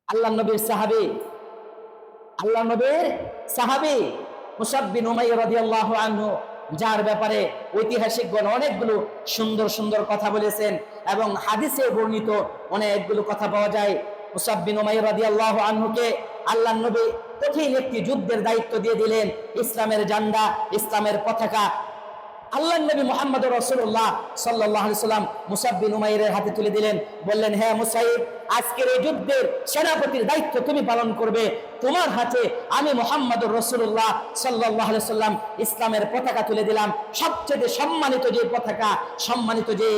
আল্লাহ নবীর সাহাবী, আল্লাহ নবীর সাহাবী মুসাব বিন উমাইর রাদিয়াল্লাহু আনহু, যার ব্যাপারে ঐতিহাসিকগণ অনেকগুলো সুন্দর সুন্দর কথা বলেছেন এবং হাদিসে বর্ণিত অনেকগুলো কথা পাওয়া যায়। মুসাব বিন উমাইর রাদিয়াল্লাহু আনহুকে আল্লাহ নবী কঠিন একটি যুদ্ধের দায়িত্ব দিয়ে দিলেন। ইসলামের ঝান্ডা, ইসলামের পতাকা আল্লাহ নবী মুহাম্মদ রাসূলুল্লাহ সাল্লাল্লাহু আলাইহি সাল্লাম মুসাব বিন উমাইরের হাতে তুলে দিলেন। বললেন, হ্যাঁ মুসাইব, আজকের এই যুদ্ধের সেনাপতির দায়িত্ব তুমি পালন করবে। তোমার হাতে আমি মুহাম্মদুর রাসূলুল্লাহ সাল্লাল্লাহু আলাইহি সাল্লাম ইসলামের পতাকা তুলে দিলাম। সবচেয়ে সম্মানিত যে পতাকা, সম্মানিত যে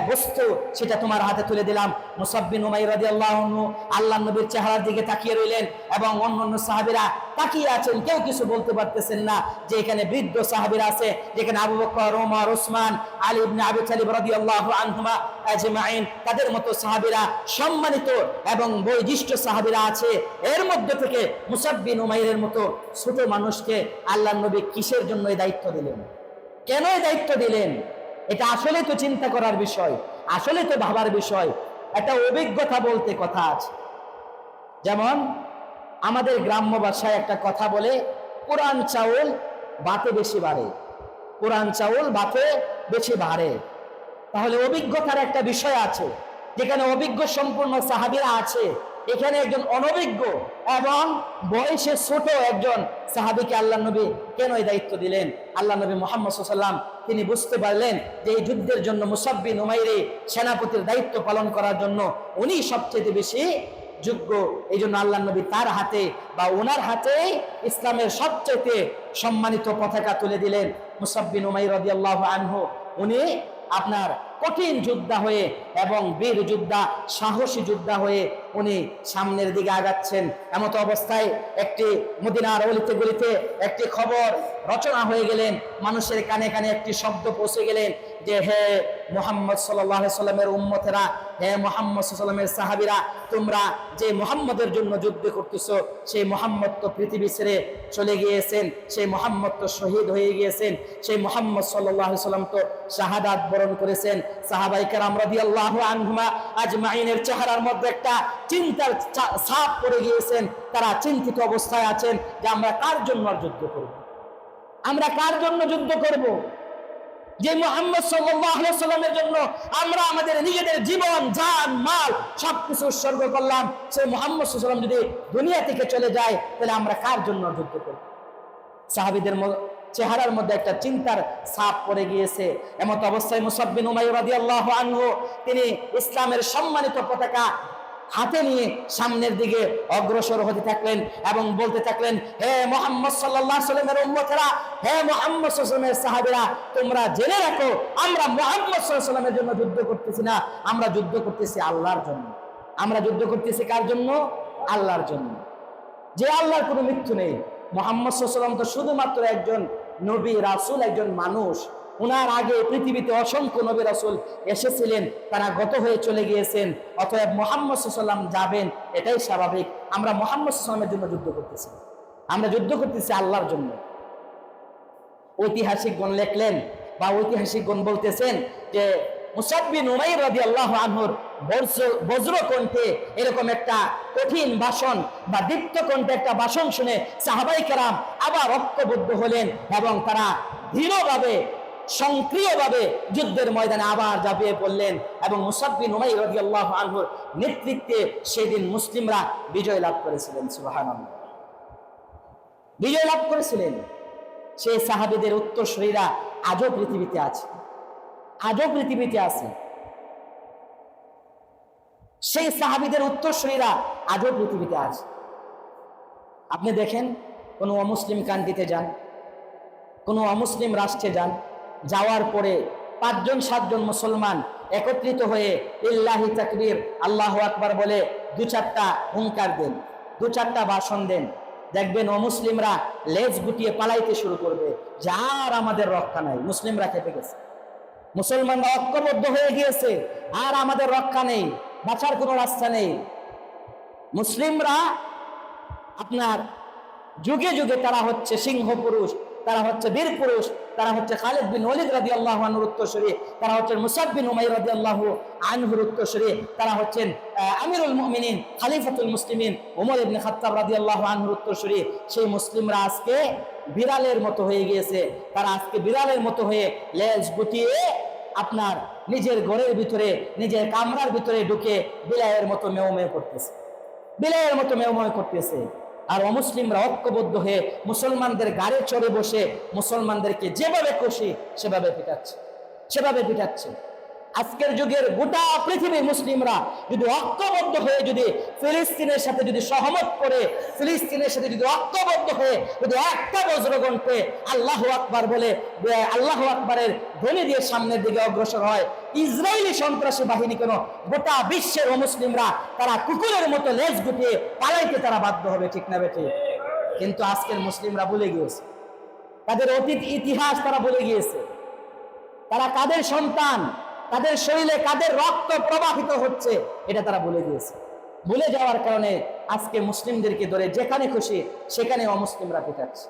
বস্তু, সেটা তোমার হাতে তুলে দিলাম। মুসাব বিন উমাইর রাদিয়াল্লাহু আনহু আল্লাহ নবীর চেহারার দিকে তাকিয়ে রইলেন এবং অন্যান্য সাহাবীরা তাকিয়ে আছেন, কেউ কিছু বলতে পারতেছেন না। যে এখানে বৃদ্ধ সাহাবীরা আছে, যেখানে আবু বকর, ওমর, ওসমান, আলী ইবনে আবি তালিব রাদিয়াল্লাহু আনহুমা আজমাইন, তাদের মতো সাহাবীরা, সম্মানিত এবং বয়োজ্যেষ্ঠ সাহাবীরা আছে। এর মধ্যে থেকে মুসাব বিন উমাইরের মতো ছোট মানুষকে আল্লাহ নবী কিসের জন্য এই দায়িত্ব দিলেন? কেন এই দায়িত্ব দিলেন? এটা আসলে তো চিন্তা করার বিষয়, আসলে তো ভাবার বিষয়। একটা অভিজ্ঞতা বলতে কথা আছে। যেমন আমাদের গ্রাম্য ভাষায় একটা কথা বলে, পুরান চাউল বাতে বেশি বাড়ে, পুরান চাউল বাতে বেশি বাড়ে। তাহলে অভিজ্ঞতার একটা বিষয় আছে, যেখানে অভিজ্ঞ সম্পূর্ণ সাহাবীরা আছে, এখানে একজন অনভিজ্ঞ এবং বয়সে ছোট একজন সাহাবীকে আল্লাহ নবী কেন এই দায়িত্ব দিলেন? আল্লাহ নবী মুহাম্মদ সাল্লাল্লাহু আলাইহি ওয়াসাল্লাম তিনি বুঝতে পারলেন যে এই যুদ্ধের জন্য মুসাব বিন উমাইর সেনাপতির দায়িত্ব পালন করার জন্য উনি সবচেয়ে বেশি যোগ্য। এই জন্য আল্লাহ নবী তার হাতে বা ওনার হাতে ইসলামের সবচেয়ে সম্মানিত পতাকা তুলে দিলেন। মুসাব বিন উমাইর রাদিয়াল্লাহু আনহু উনি আপনার কঠিন যোদ্ধা হয়ে এবং বীর যোদ্ধা, সাহসী যোদ্ধা হয়ে উনি সামনের দিকে আগাচ্ছেন। এমত অবস্থায় একটি মদিনার অলিতে গলিতে একটি খবর রচনা হয়ে গেলেন, মানুষের কানে কানে একটি শব্দ পৌঁছে গেলেন যে, হে মুহাম্মদ সাল্লাল্লাহু আলাইহি সাল্লামের উম্মতেরা, হে মুহাম্মদ সাল্লাল্লাহু আলাইহি সাল্লামের সাহাবীরা, তোমরা যে মুহাম্মদের জন্য যুদ্ধ করতেছো, সেই মুহাম্মদ তো পৃথিবী ছেড়ে চলে গিয়েছেন, সেই মুহাম্মদ তো শহীদ হয়ে গিয়েছেন, সেই মুহাম্মদ সাল্লাল্লাহু আলাইহি সাল্লাম তো শাহাদাত বরণ করেছেন। সাহাবায়ে কেরাম রাদিয়াল্লাহু আনহুমা আজমাইনের চেহারার মধ্যে একটা চিন্তার ছাপ পড়ে গিয়েছেন। তারা চিন্তিত অবস্থায় আছেন যে আমরা কার জন্য যুদ্ধ করব, আমরা কার জন্য যুদ্ধ করব? যে মুহাম্মদ সাল্লাল্লাহু আলাইহি সাল্লামের জন্য আমরা আমাদের নিজেদের জীবন, জান, মাল সবকিছু উৎসর্গ করলাম, সেই মুহাম্মদ সাল্লাল্লাহু আলাইহি সাল্লাম যদি দুনিয়া থেকে চলে যায়, তাহলে আমরা কার জন্য যুদ্ধ করব? সাহাবীদের চেহারার মধ্যে একটা চিন্তার ছাপ পড়ে গিয়েছে। এমত অবস্থায় মুসাব বিন উমাইর রাদিয়াল্লাহু আনহু তিনি ইসলামের সম্মানিত পতাকা হাতে নিয়ে সামনের দিকে অগ্রসর হতে থাকলেন এবং বলতে থাকলেন, হে মুহাম্মদ সাল্লাল্লাহু আলাইহি সাল্লামের উম্মতেরা, হে মুহাম্মদ সাল্লাল্লাহু আলাইহি সাল্লামের সাহাবীরা, তোমরা জেনে রাখো, আমরা মুহাম্মদ সাল্লাল্লাহু আলাইহি সাল্লামের জন্য যুদ্ধ করতেছি না, আমরা যুদ্ধ করতেছি আল্লাহর জন্য। আমরা যুদ্ধ করতেছি কার জন্য? আল্লাহর জন্য। যে আল্লাহর কোনো মৃত্যু নেই। মুহাম্মদ সাল্লাল্লাহু আলাইহি সাল্লাম তো শুধুমাত্র একজন নবী রাসূল, একজন মানুষ। ওনার আগে পৃথিবীতে অসংখ্য নবী রাসূল এসেছিলেন, তারা গত হয়ে চলে গিয়েছেন। অতএব মুহাম্মদ সাল্লাল্লাহু আলাইহি সাল্লাম যাবেন, এটাই স্বাভাবিক। আমরা মুহাম্মদ সাল্লাল্লাহু আলাইহি সাল্লামের জন্য যুদ্ধ করতেছি, আমরা যুদ্ধ করতেছি আল্লাহর জন্য। ঐতিহাসিকগণ লেখলেন বা ঐতিহাসিকগণ বলতেছেন যে মুসাব বিন উমাইর রাদিয়াল্লাহু আনহুর বজ্র কণ্ঠে এরকম একটা কঠিন ভাষণ বা দীপ্ত কণ্ঠে একটা ভাষণ শুনে সাহাবায়ে কেরাম আবার ঐক্যবদ্ধ হলেন এবং তারা দৃঢ়ভাবে, সক্রিয়ভাবে যুদ্ধের ময়দানে আবার ঝাঁপিয়ে পড়লেন এবং মুসাব বিন উমাইর রাদিয়াল্লাহু আনহুর নেতৃত্বে সেদিন মুসলিমরা বিজয় লাভ করেছিলেন। সুবহানাল্লাহ, বিজয় লাভ করেছিলেন। সেই সাহাবীদের উত্তরসূরিরা আজও পৃথিবীতে আছে, আজও পৃথিবীতে আছে। সেই সাহাবীদের উত্তরসূরিরা আজও পৃথিবীতে আছে। আপনি দেখেন, কোনো অমুসলিম কান্ট্রিতে যান, কোনো অমুসলিম রাষ্ট্রে যান, যাওয়ার পরে 5-7জন মুসলমান একত্রিত হয়ে ইল্লাহি তাকবীর, আল্লাহু আকবার বলে 2-4টা হুঙ্কার দেন, 2-4টা ভাষণ দেন, দেখবেন অমুসলিমরা লেজ গুটিয়ে পালাইতে শুরু করবে, যার আমাদের রক্ষা নাই। মুসলিমরা খেপে গেছে, মুসলমানরা ঐক্যবদ্ধ হয়ে গিয়েছে, আর আমাদের রক্ষা নেই, বাঁচার কোনো রাস্তা নেই। মুসলিমরা আপনার যুগে যুগে তারা হচ্ছে সিংহ পুরুষ, তারা হচ্ছে বীর পুরুষ, তারা হচ্ছে খালিদ বিন ওয়ালিদ রাদিয়াল্লাহু আনহুর উত্তরসূরি, তারা হচ্ছেন মুসআব বিন উমাইর রাদিয়াল্লাহু আনহুর উত্তরসূরি, তারা হচ্ছেন আমিরুল মুমিনিন খলিফাতুল মুসলিমিন ওমর ইবনে খাত্তাব রাদিয়াল্লাহু আনহুর উত্তরসূরি। সেই মুসলিমরা আজকে বিড়ালের মতো হয়ে গিয়েছে। তারা আজকে বিড়ালের মতো হয়ে লেজ গুটিয়ে আপনার নিজের ঘরের ভিতরে, নিজের কামরার ভিতরে ঢুকে বিলায়ের মতো মেও মেও করতেছে, বিলায়ের মতো মেও মেও করতেছে। আর অমুসলিমরা ঐক্যবদ্ধ হয়ে মুসলমানদের গাড়ি চড়ে বসে মুসলমানদেরকে যেভাবে খুশি সেভাবে পিটাচ্ছে। আজকের যুগের গোটা পৃথিবীর মুসলিমরা যদি ঐক্যবদ্ধ হয়ে যদি ফিলিস্তিনের সাথে যদি সহমত করে, ফিলিস্তিনের সাথে যদি ঐক্যবদ্ধ হয়ে যদি একটা বজ্রকণ্ঠে আল্লাহু আকবার বলে আল্লাহু আকবারের ধ্বনি দিয়ে সামনের দিকে অগ্রসর হয়, ইসরায়েলি সন্ত্রাসী বাহিনী কেন গোটা বিশ্বের অমুসলিমরা তারা কুকুরের মতো লেজ গুটিয়ে পালাইতে তারা বাধ্য হবে, ঠিক না বেঠিক? কিন্তু আজকের মুসলিমরা ভুলে গিয়েছে, তাদের অতীত ইতিহাস তারা ভুলে গিয়েছে। তারা কাদের সন্তান, তাদের শরীরে কাদের রক্ত প্রবাহিত হচ্ছে এটা তারা ভুলে গিয়েছে। ভুলে যাওয়ার কারণে আজকে মুসলিমদেরকে ধরে যেখানে খুশি সেখানে অমুসলিমরা পিটাচ্ছে।